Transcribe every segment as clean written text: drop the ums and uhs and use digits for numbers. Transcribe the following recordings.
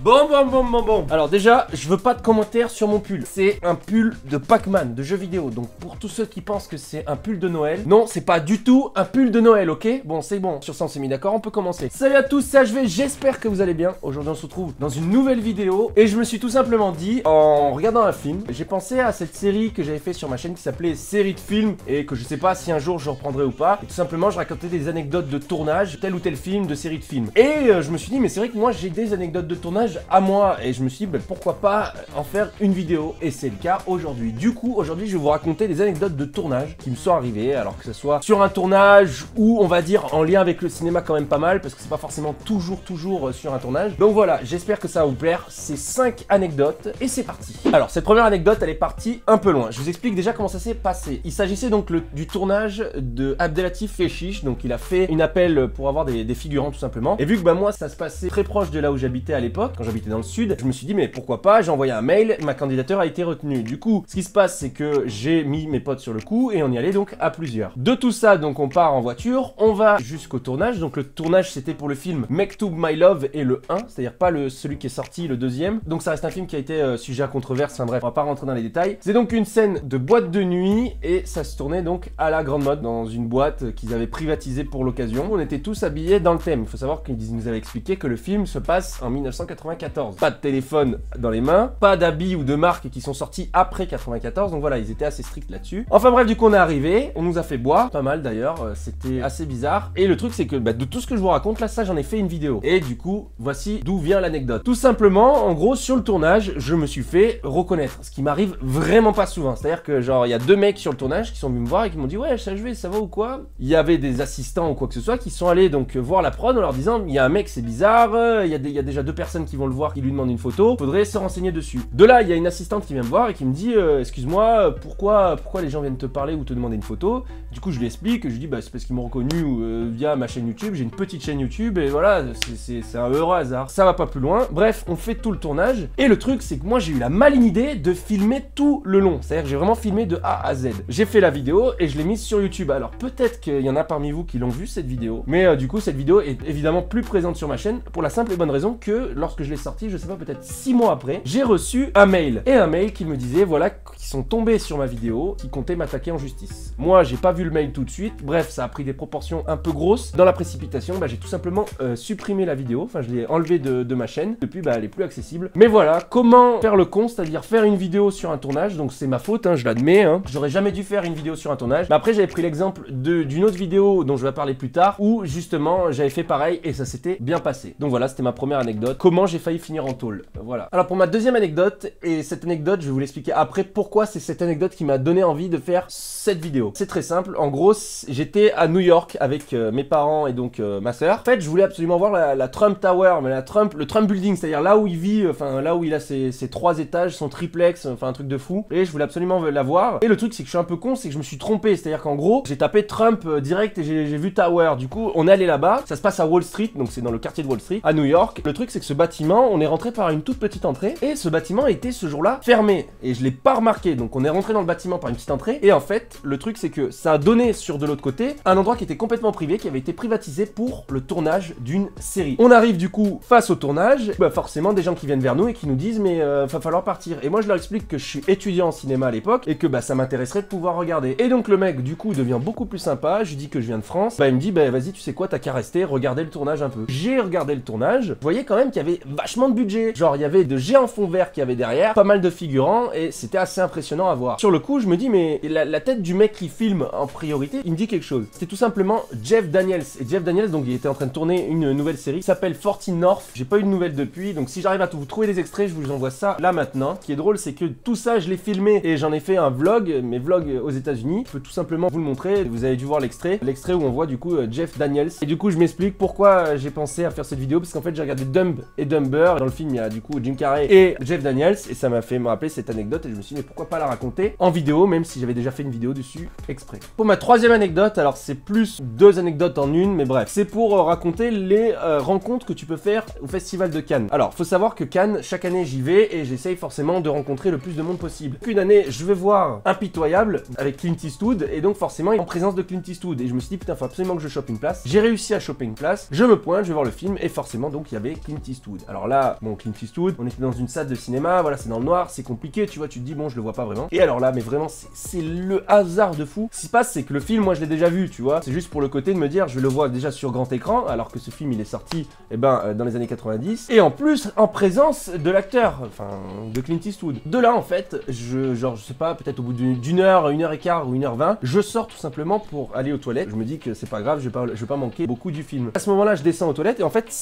Bon. Alors déjà, je veux pas de commentaires sur mon pull. C'est un pull de Pac-Man, de jeux vidéo. Donc pour tous ceux qui pensent que c'est un pull de Noël, non, c'est pas du tout un pull de Noël, ok? Bon, c'est bon. Sur ça, on s'est mis d'accord, on peut commencer. Salut à tous, c'est HV, j'espère que vous allez bien. Aujourd'hui, on se retrouve dans une nouvelle vidéo. Et je me suis tout simplement dit, en regardant un film, j'ai pensé à cette série que j'avais fait sur ma chaîne qui s'appelait Série de films. Et que je sais pas si un jour je reprendrai ou pas. Et tout simplement, je racontais des anecdotes de tournage, tel ou tel film, de série de films. Et je me suis dit, mais c'est vrai que moi, j'ai des anecdotes de tournage à moi. Et je me suis dit, bah, pourquoi pas en faire une vidéo. Et c'est le cas aujourd'hui. Du coup, aujourd'hui, je vais vous raconter des anecdotes de tournage qui me sont arrivées. Alors que ce soit sur un tournage ou on va dire en lien avec le cinéma quand même pas mal. Parce que c'est pas forcément toujours sur un tournage. Donc voilà, j'espère que ça va vous plaire. C'est 5 anecdotes et c'est parti. Alors, cette première anecdote, elle est partie un peu loin. Je vous explique déjà comment ça s'est passé. Il s'agissait donc du tournage de Abdelatif Kechiche. Donc il a fait une appel pour avoir des figurants tout simplement. Et vu que bah moi ça se passait très proche de là où j'habitais à l'époque, quand j'habitais dans le sud, je me suis dit mais pourquoi pas, j'ai envoyé un mail, ma candidature a été retenue. Du coup, ce qui se passe c'est que j'ai mis mes potes sur le coup et on y allait donc à plusieurs. De tout ça donc on part en voiture, on va jusqu'au tournage. Donc le tournage c'était pour le film Mektoub My Love et le 1, c'est-à-dire pas celui qui est sorti, le deuxième. Donc ça reste un film qui a été sujet à controverse, enfin bref, on va pas rentrer dans les détails. C'est donc une scène de boîte de nuit et ça se tournait donc à la grande mode dans une boîte qu'ils avaient privatisée pour l'occasion. On était tous habillés dans le thème. Il faut savoir qu'ils nous avaient expliqué que le film se passe en 1994. Pas de téléphone dans les mains, pas d'habits ou de marques qui sont sortis après 94, donc voilà, ils étaient assez stricts là-dessus. Enfin bref, du coup on est arrivé, on nous a fait boire, pas mal d'ailleurs, c'était assez bizarre. Et le truc c'est que de tout ce que je vous raconte là, ça j'en ai fait une vidéo. Et du coup, voici d'où vient l'anecdote. Tout simplement, en gros, sur le tournage, je me suis fait reconnaître, ce qui m'arrive vraiment pas souvent. C'est-à-dire que genre, il y a 2 mecs sur le tournage qui sont venus me voir et qui m'ont dit ouais, ça va ou quoi? Il y avait des assistants ou quoi que ce soit qui sont allés donc voir la prod en leur disant il y a un mec c'est bizarre, il y a déjà 2 personnes qui vont le voir qui lui demandent une photo, faudrait se renseigner dessus. De là il y a une assistante qui vient me voir et qui me dit excuse-moi, pourquoi les gens viennent te parler ou te demander une photo? Du coup je lui explique, je lui dis bah c'est parce qu'ils m'ont reconnu via ma chaîne YouTube, j'ai une petite chaîne YouTube et voilà, c'est un heureux hasard. Ça va pas plus loin, bref on fait tout le tournage et le truc c'est que moi j'ai eu la maligne idée de filmer tout le long, c'est à dire que j'ai vraiment filmé de A à Z. J'ai fait la vidéo et je l'ai mise sur YouTube. Alors peut-être qu'il y en a parmi vous qui l'ont vu cette vidéo, mais du coup cette vidéo est évidemment plus présente sur ma chaîne pour la simple et bonne raison que lorsque je l'ai sortie, je sais pas, peut-être 6 mois après, j'ai reçu un mail qui me disait voilà qu'ils sont tombés sur ma vidéo, qui comptaient m'attaquer en justice. Moi j'ai pas vu le mail tout de suite, bref ça a pris des proportions un peu grosses. Dans la précipitation, j'ai tout simplement supprimé la vidéo, enfin je l'ai enlevée de ma chaîne, depuis elle est plus accessible. Mais voilà, comment faire le con, c'est-à-dire faire une vidéo sur un tournage, donc c'est ma faute, je l'admets, j'aurais jamais dû faire une vidéo sur un tournage. Mais après j'avais pris l'exemple d'une autre vidéo dont je vais parler plus tard, où justement j'avais fait pareil et ça s'était bien passé. Donc voilà, c'était ma première anecdote, comment j'ai failli finir en tôle, voilà. Alors pour ma deuxième anecdote, et cette anecdote je vais vous l'expliquer après pourquoi c'est cette anecdote qui m'a donné envie de faire cette vidéo. C'est très simple, en gros j'étais à New York avec mes parents et donc ma soeur. En fait je voulais absolument voir la Trump Tower, mais le Trump Building, c'est-à-dire là où il vit, enfin là où il a ses 3 étages, son triplex, enfin un truc de fou. Et je voulais absolument la voir. Et le truc c'est que je suis un peu con, c'est que je me suis trompé, c'est-à-dire qu'en gros j'ai tapé Trump direct et j'ai vu Tower. Du coup on est allé là-bas, ça se passe à Wall Street, donc c'est dans le quartier de Wall Street, à New York. Le truc c'est que ce bâtiment, on est rentré par une toute petite entrée et ce bâtiment était ce jour-là fermé. Et je l'ai pas remarqué, donc on est rentré dans le bâtiment par une petite entrée. Et en fait le truc c'est que ça a donné sur de l'autre côté un endroit qui était complètement privé, qui avait été privatisé pour le tournage d'une série. On arrive du coup face au tournage, forcément des gens qui viennent vers nous et qui nous disent mais va falloir partir. Et moi je leur explique que je suis étudiant en cinéma à l'époque et que ça m'intéresserait de pouvoir regarder. Et donc le mec du coup devient beaucoup plus sympa, je lui dis que je viens de France, il me dit vas-y tu sais quoi, t'as qu'à rester, regarder le tournage un peu. J'ai regardé le tournage, vous voyez quand même qu'il y avait vachement de budget, genre il y avait de géants fonds verts qu'il y avait derrière, pas mal de figurants et c'était assez impressionnant à voir. Sur le coup je me dis mais la tête du mec qui filme en priorité, il me dit quelque chose. C'était tout simplement Jeff Daniels. Et Jeff Daniels donc il était en train de tourner une nouvelle série qui s'appelle 14 North. J'ai pas eu de nouvelles depuis, donc si j'arrive à vous trouver des extraits, je vous envoie ça là maintenant. Ce qui est drôle c'est que tout ça je l'ai filmé et j'en ai fait un vlog, mes vlogs aux États-Unis. Je peux tout simplement vous le montrer, vous avez dû voir l'extrait où on voit du coup Jeff Daniels. Et du coup je m'explique pourquoi j'ai pensé à faire cette vidéo, parce qu'en fait j'ai regardé Dumb et Dumber. Dans le film il y a du coup Jim Carrey et Jeff Daniels et ça m'a fait me rappeler cette anecdote et je me suis dit mais pourquoi pas la raconter en vidéo, même si j'avais déjà fait une vidéo dessus exprès. Pour ma troisième anecdote, alors c'est plus 2 anecdotes en une, mais bref, c'est pour raconter les rencontres que tu peux faire au Festival de Cannes. Alors, faut savoir que Cannes, chaque année j'y vais et j'essaye forcément de rencontrer le plus de monde possible. Une année, je vais voir Impitoyable avec Clint Eastwood et donc forcément en présence de Clint Eastwood. Et je me suis dit, putain, faut absolument que je chope une place. J'ai réussi à choper une place, je me pointe, je vais voir le film et forcément donc il y avait Clint Eastwood. Alors là, bon, Clint Eastwood, on était dans une salle de cinéma, voilà, c'est dans le noir, c'est compliqué, tu vois, tu te dis, bon, je le vois pas vraiment. Et alors là, mais vraiment, c'est le hasard de fou. Ce qui se passe, c'est que le film, moi, je l'ai déjà vu, tu vois. C'est juste pour le côté de me dire, je le vois déjà sur grand écran, alors que ce film, il est sorti, dans les années 90. Et en plus, en présence de l'acteur, enfin, de Clint Eastwood. De là, en fait, je sais pas, peut-être au bout d'une heure, 1h15 ou 1h20, je sors tout simplement pour aller aux toilettes. Je me dis que c'est pas grave, je vais pas manquer beaucoup du film. À ce moment-là, je descends aux toilettes et en fait,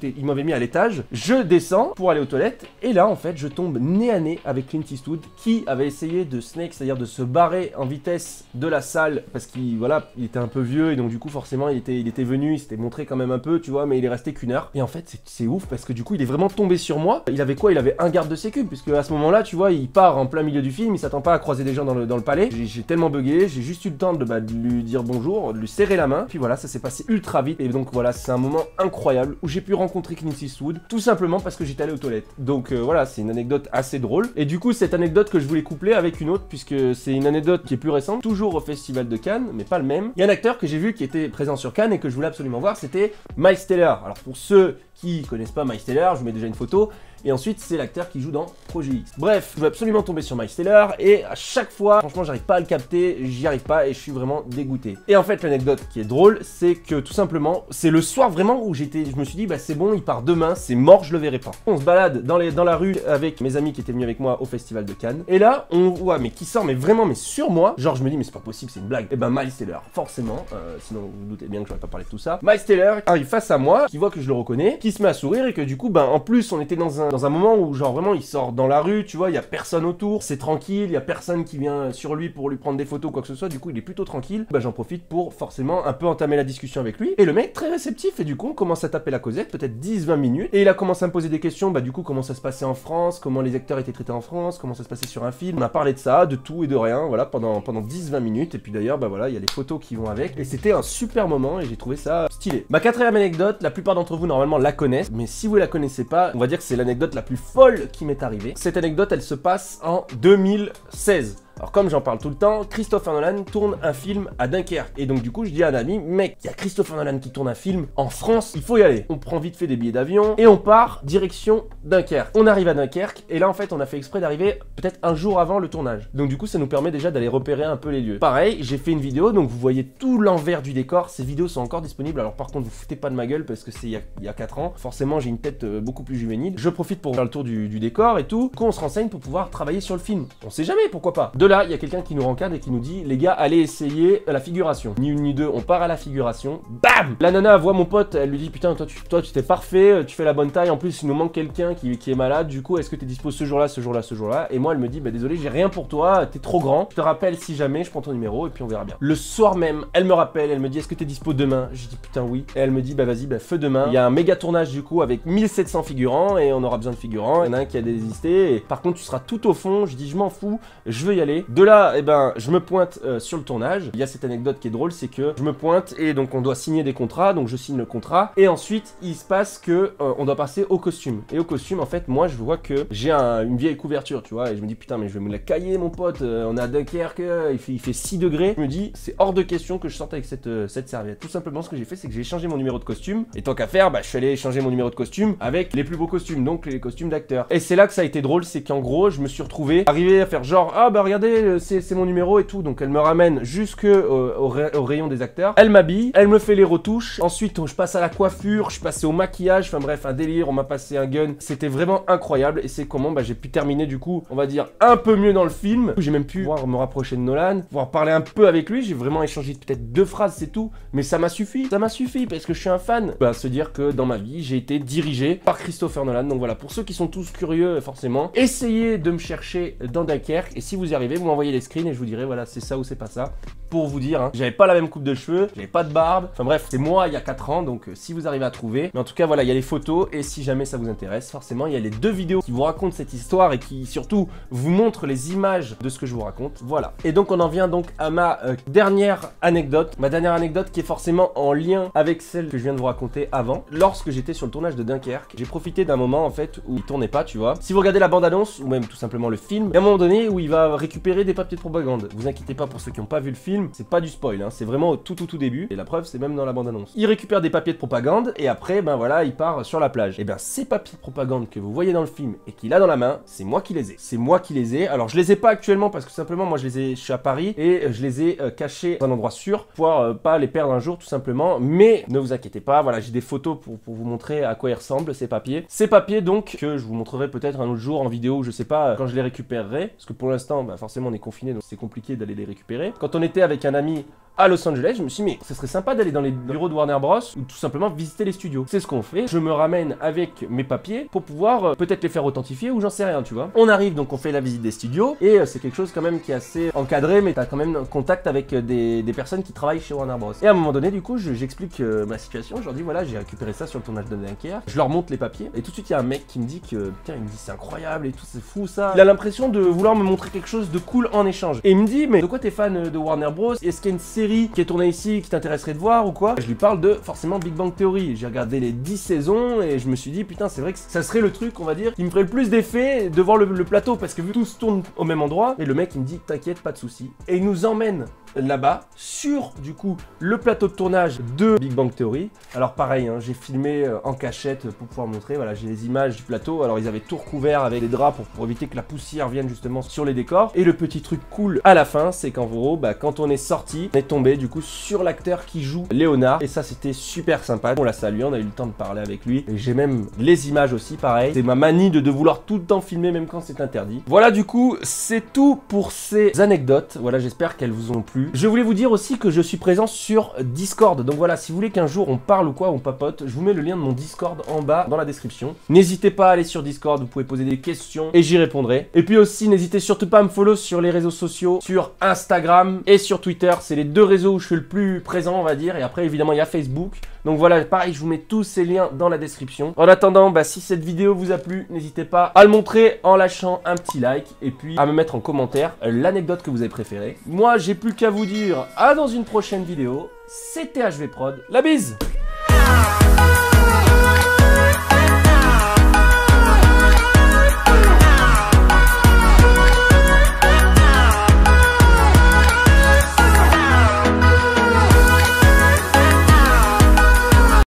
il m'avait mis à l'étage, je descends pour aller aux toilettes et là, en fait, je tombe nez à nez avec Clint Eastwood qui avait essayé de snake, c'est-à-dire de se barrer en vitesse de la salle parce qu'il, voilà, il était un peu vieux et donc du coup, forcément, il était venu, il s'était montré quand même un peu, tu vois, mais il est resté qu'une heure. Et en fait, c'est ouf parce que du coup, il est vraiment tombé sur moi. Il avait quoi? Il avait un garde de sécu puisque à ce moment-là, tu vois, il part en plein milieu du film, il s'attend pas à croiser des gens dans le palais. J'ai tellement bugué, j'ai juste eu le temps de lui dire bonjour, de lui serrer la main. Puis voilà, ça s'est passé ultra vite et donc voilà, c'est un moment incroyable où j'ai pu rencontrer Clint Eastwood tout simplement parce que j'étais allé aux toilettes. Donc voilà, c'est une anecdote assez drôle. Et du coup, cette anecdote que je voulais coupler avec une autre puisque c'est une anecdote qui est plus récente, toujours au Festival de Cannes, mais pas le même. Il y a un acteur que j'ai vu qui était présent sur Cannes et que je voulais absolument voir, c'était Miles Teller. Alors pour ceux qui connaissent pas Miles Teller, je vous mets déjà une photo. Et ensuite, c'est l'acteur qui joue dans Projet X. Bref, je veux absolument tomber sur Miles Teller et à chaque fois, franchement, j'arrive pas à le capter, j'y arrive pas et je suis vraiment dégoûté. Et en fait, l'anecdote qui est drôle, c'est que tout simplement, c'est le soir vraiment où je me suis dit, bah c'est bon, il part demain, c'est mort, je le verrai pas. On se balade dans la rue avec mes amis qui étaient venus avec moi au Festival de Cannes. Et là, on voit, mais qui sort, mais vraiment, mais sur moi. Genre, je me dis, mais c'est pas possible, c'est une blague. Et ben, Miles Teller, forcément, sinon vous vous doutez bien que j'aurais pas parlé de tout ça. Miles Teller arrive face à moi, qui voit que je le reconnais, qui se met à sourire et que du coup, ben, en plus, on était dans un moment où, genre, vraiment, il sort dans la rue, tu vois, il y a personne autour, c'est tranquille, il y a personne qui vient sur lui pour lui prendre des photos ou quoi que ce soit, du coup, il est plutôt tranquille. Bah, j'en profite pour forcément un peu entamer la discussion avec lui. Et le mec, très réceptif, et du coup, on commence à taper la causette, peut-être 10-20 minutes, et il a commencé à me poser des questions, bah, du coup, comment ça se passait en France, comment les acteurs étaient traités en France, comment ça se passait sur un film. On a parlé de ça, de tout et de rien, voilà, pendant 10-20 minutes, et puis d'ailleurs, bah voilà, il y a les photos qui vont avec, et c'était un super moment, et j'ai trouvé ça stylé. Ma quatrième anecdote, la plupart d'entre vous, normalement, la connaissent, mais si vous la connaissez pas, on va dire que c'est l'anecdote la plus folle qui m'est arrivée. Cette anecdote, elle se passe en 2016. Alors comme j'en parle tout le temps, Christopher Nolan tourne un film à Dunkerque. Et donc du coup je dis à un ami, mec, il y a Christopher Nolan qui tourne un film en France, il faut y aller. On prend vite fait des billets d'avion et on part direction Dunkerque. On arrive à Dunkerque et là en fait on a fait exprès d'arriver peut-être un jour avant le tournage. Donc du coup ça nous permet déjà d'aller repérer un peu les lieux. Pareil, j'ai fait une vidéo, donc vous voyez tout l'envers du décor. Ces vidéos sont encore disponibles. Alors par contre vous foutez pas de ma gueule parce que c'est il y a 4 ans. Forcément j'ai une tête beaucoup plus juvénile. Je profite pour faire le tour du décor et tout. Qu'on se renseigne pour pouvoir travailler sur le film. On sait jamais, pourquoi pas. De là, il y a quelqu'un qui nous rencadre et qui nous dit, les gars, allez essayer la figuration. Ni une ni deux, on part à la figuration. Bam! La nana voit mon pote, elle lui dit, putain, toi tu t'es parfait, tu fais la bonne taille. En plus, il nous manque quelqu'un qui est malade. Du coup, est-ce que t'es dispo ce jour-là, ce jour-là, ce jour-là? Et moi, elle me dit, bah désolé, j'ai rien pour toi, t'es trop grand. Je te rappelle si jamais, je prends ton numéro et puis on verra bien. Le soir même, elle me rappelle, elle me dit, est-ce que t'es dispo demain? Je dis, putain, oui. Et elle me dit, bah vas-y, bah feu demain. Il y a un méga tournage du coup avec 1700 figurants et on aura besoin de figurants. Il y en a un qui a désisté. Et par contre, tu seras tout au fond. Je dis, je m'en fous, je veux y aller. De là, eh ben, je me pointe sur le tournage. Il y a cette anecdote qui est drôle, c'est que je me pointe et donc on doit signer des contrats. Donc je signe le contrat et ensuite il se passe que on doit passer au costume. Et au costume, en fait, moi je vois que j'ai une vieille couverture, tu vois. Et je me dis putain, mais je vais me la cailler, mon pote. On est à Dunkerque, il fait 6 degrés. Je me dis, c'est hors de question que je sorte avec cette serviette. Tout simplement, ce que j'ai fait, c'est que j'ai changé mon numéro de costume. Et tant qu'à faire, bah, je suis allé changer mon numéro de costume avec les plus beaux costumes, donc les costumes d'acteurs. Et c'est là que ça a été drôle, c'est qu'en gros, je me suis retrouvé arrivé à faire genre, ah bah regardez, c'est mon numéro et tout. Donc elle me ramène jusque au rayon des acteurs. Elle m'habille, elle me fait les retouches. Ensuite, je passe à la coiffure, je passais au maquillage. Enfin bref, un délire. On m'a passé un gun. C'était vraiment incroyable. Et c'est comment bah, j'ai pu terminer du coup, on va dire un peu mieux dans le film. J'ai même pu pouvoir me rapprocher de Nolan, pouvoir parler un peu avec lui. J'ai vraiment échangé peut-être 2 phrases, c'est tout. Mais ça m'a suffi. Ça m'a suffi parce que je suis un fan. Bah se dire que dans ma vie, j'ai été dirigé par Christopher Nolan. Donc voilà, pour ceux qui sont tous curieux, forcément, essayez de me chercher dans Dunkerque. Et si vous y arrivez, vous m'envoyez les screens et je vous dirai voilà, c'est ça ou c'est pas ça. pour vous dire, hein, j'avais pas la même coupe de cheveux, j'avais pas de barbe. Enfin bref, c'est moi il y a 4 ans, donc si vous arrivez à trouver. Mais en tout cas, voilà, il y a les photos et si jamais ça vous intéresse, forcément, il y a les 2 vidéos qui vous racontent cette histoire et qui surtout vous montrent les images de ce que je vous raconte. Voilà. Et donc, on en vient donc à ma dernière anecdote. Ma dernière anecdote qui est forcément en lien avec celle que je viens de vous raconter avant. Lorsque j'étais sur le tournage de Dunkerque, j'ai profité d'un moment en fait où il tournait pas, tu vois. Si vous regardez la bande-annonce ou même tout simplement le film, il y a un moment donné où il va récupérer des papiers de propagande. Vous inquiétez pas pour ceux qui n'ont pas vu le film, c'est pas du spoil, hein, c'est vraiment au tout début. Et la preuve, c'est même dans la bande-annonce. Il récupère des papiers de propagande et après, ben voilà, il part sur la plage. Et bien, ces papiers de propagande que vous voyez dans le film et qu'il a dans la main, c'est moi qui les ai. C'est moi qui les ai. Alors, je les ai pas actuellement parce que simplement, moi, je suis à Paris et je les ai cachés dans un endroit sûr pour pouvoir pas les perdre un jour, tout simplement. Mais ne vous inquiétez pas, voilà, j'ai des photos pour vous montrer à quoi ils ressemblent, ces papiers. Ces papiers, donc, que je vous montrerai peut-être un autre jour en vidéo, je sais pas, quand je les récupérerai. Parce que pour l'instant, bah, forcément, on est confiné, donc c'est compliqué d'aller les récupérer. Quand on était avec un ami à Los Angeles, je me suis dit, mais ce serait sympa d'aller dans les bureaux de Warner Bros ou tout simplement visiter les studios. C'est ce qu'on fait. Je me ramène avec mes papiers pour pouvoir peut-être les faire authentifier ou j'en sais rien, tu vois. On arrive, donc on fait la visite des studios et c'est quelque chose quand même qui est assez encadré, mais t'as quand même contact avec des personnes qui travaillent chez Warner Bros. Et à un moment donné, du coup, j'explique ma situation. Je leur dis, voilà, j'ai récupéré ça sur le tournage de Dunkerque. Je leur montre les papiers et tout de suite, il y a un mec qui me dit que, putain, il me dit, c'est incroyable et tout, c'est fou ça. Il a l'impression de vouloir me montrer quelque chose de cool en échange. Et il me dit, mais de quoi t'es fan de Warner Bros? Est-ce qu'il y a une série qui est tournée ici qui t'intéresserait de voir ou quoi? Je lui parle de forcément Big Bang Theory. J'ai regardé les 10 saisons et je me suis dit, putain, c'est vrai que ça serait le truc, on va dire, qui me ferait le plus d'effet de voir le plateau parce que vu que tout se tourne au même endroit. Et le mec, il me dit, t'inquiète, pas de souci. Et il nous emmène là-bas sur du coup le plateau de tournage de Big Bang Theory. Alors pareil, hein, j'ai filmé en cachette pour pouvoir montrer, voilà, j'ai les images du plateau. Alors ils avaient tout recouvert avec des draps pour éviter que la poussière vienne justement sur les décors. Et le petit truc cool à la fin, c'est qu'en gros, bah, quand on est sorti, on est tombé du coup sur l'acteur qui joue Léonard. Et ça, c'était super sympa. On l'a salué, on a eu le temps de parler avec lui. Et j'ai même les images aussi, pareil. C'est ma manie de vouloir tout le temps filmer, même quand c'est interdit. Voilà, du coup, c'est tout pour ces anecdotes. Voilà, j'espère qu'elles vous ont plu. Je voulais vous dire aussi que je suis présent sur Discord. Donc voilà, si vous voulez qu'un jour on parle ou quoi, on papote, je vous mets le lien de mon Discord en bas dans la description. N'hésitez pas à aller sur Discord, vous pouvez poser des questions et j'y répondrai. Et puis aussi, n'hésitez surtout pas à me follow sur les réseaux sociaux, sur Instagram et sur Twitter. C'est les 2 réseaux où je suis le plus présent, on va dire. Et après, évidemment, il y a Facebook. Donc voilà, pareil, je vous mets tous ces liens dans la description. En attendant, bah, si cette vidéo vous a plu, n'hésitez pas à le montrer en lâchant un petit like et puis à me mettre en commentaire l'anecdote que vous avez préférée. Moi, j'ai plus qu'à vous dire à dans une prochaine vidéo. C'était HV Prod. La bise!